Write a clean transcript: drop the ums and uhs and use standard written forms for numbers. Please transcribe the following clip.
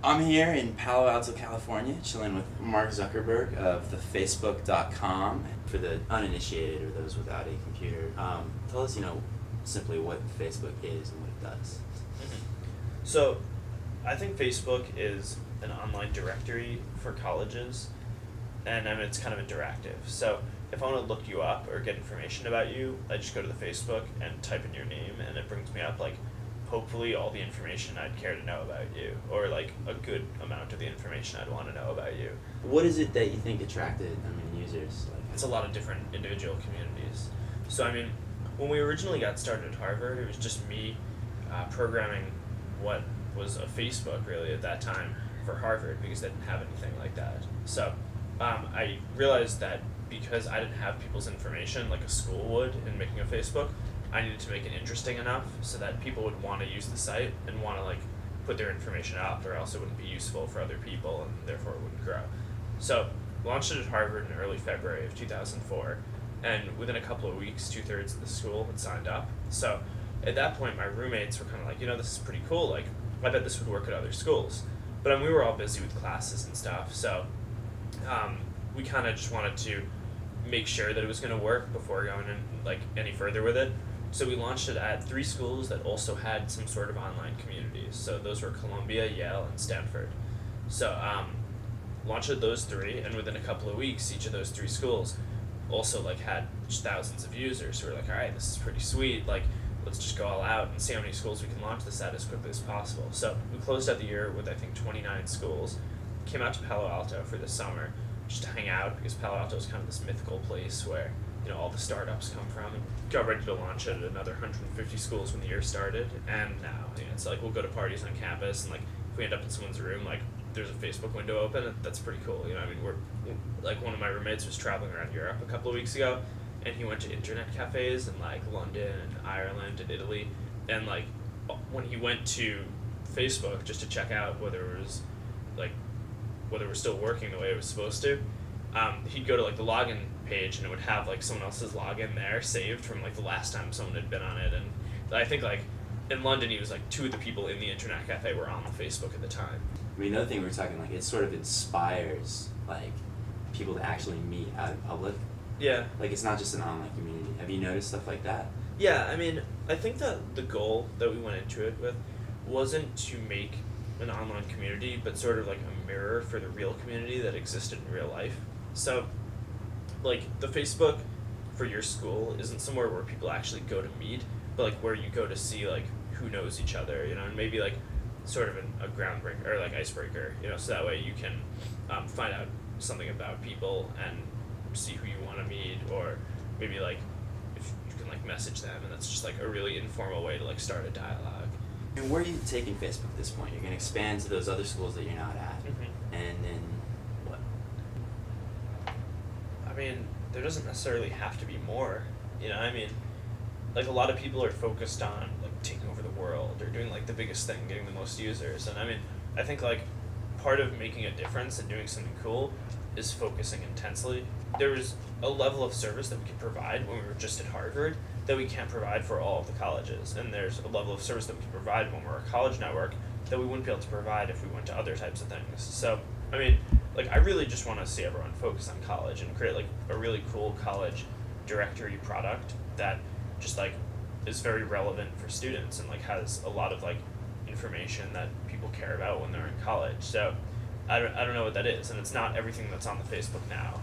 I'm here in Palo Alto, California, chilling with Mark Zuckerberg of the Facebook.com. For the uninitiated or those without a computer, tell us, simply what Facebook is and what it does. So, I think Facebook is an online directory for colleges, and I mean it's kind of interactive. So, if I want to look you up or get information about you, I just go to the Facebook and type in your name, and it brings me up hopefully all the information I'd care to know about you, or a good amount of the information I'd want to know about you. What is it that you think attracted users? It's a lot of different individual communities. So I mean, when we originally got started at Harvard, it was just me programming what was a Facebook really at that time for Harvard, because they didn't have anything like that. So I realized that because I didn't have people's information like a school would in making a Facebook, I needed to make it interesting enough so that people would want to use the site and want to put their information up, or else it wouldn't be useful for other people and therefore it wouldn't grow. So launched it at Harvard in early February of 2004, and within a couple of weeks 2/3 of the school had signed up. So at that point my roommates were kind of this is pretty cool, I bet this would work at other schools. But we were all busy with classes and stuff, so we kind of just wanted to make sure that it was going to work before going in any further with it. So we launched it at 3 schools that also had some sort of online communities. So those were Columbia, Yale, and Stanford. So launched at those 3, and within a couple of weeks, each of those 3 schools also had thousands of users who were all right, this is pretty sweet. Let's just go all out and see how many schools we can launch this at as quickly as possible. So we closed out the year with I think 29 schools. Came out to Palo Alto for the summer just to hang out, because Palo Alto is kind of this mythical place where all the startups come from. And got ready to launch it at another 150 schools when the year started, and now it's we'll go to parties on campus, and if we end up in someone's room, there's a Facebook window open, and that's pretty cool. We're one of my roommates was traveling around Europe a couple of weeks ago, and he went to internet cafes in London and Ireland and Italy, and when he went to Facebook just to check out whether it was whether it was still working the way it was supposed to, he'd go to the login page, and it would have someone else's login there saved from the last time someone had been on it. And I think in London he was 2 of the people in the internet cafe were on the Facebook at the time. I mean, another thing we were talking, it sort of inspires people to actually meet out in public. Yeah. It's not just an online community. Have you noticed stuff like that? Yeah, I mean, I think that the goal that we went into it with wasn't to make an online community, but sort of a mirror for the real community that existed in real life. So the Facebook for your school isn't somewhere where people actually go to meet, but where you go to see who knows each other, and maybe sort of a groundbreaker or icebreaker, so that way you can find out something about people and see who you want to meet, or maybe if you can message them, and that's just a really informal way to start a dialogue. And where are you taking Facebook at this point? You're going to expand to those other schools that you're not at, and then what? I mean, there doesn't necessarily have to be more. I mean, a lot of people are focused on taking over the world or doing the biggest thing, getting the most users. And I mean, I think part of making a difference and doing something cool is focusing intensely. There's a level of service that we can provide when we were just at Harvard that we can't provide for all of the colleges. And there's a level of service that we can provide when we're a college network that we wouldn't be able to provide if we went to other types of things. So, I mean, I really just want to see everyone focus on college and create a really cool college directory product that just is very relevant for students and has a lot of information that people care about when they're in college. So I don't know what that is, and it's not everything that's on the Facebook now.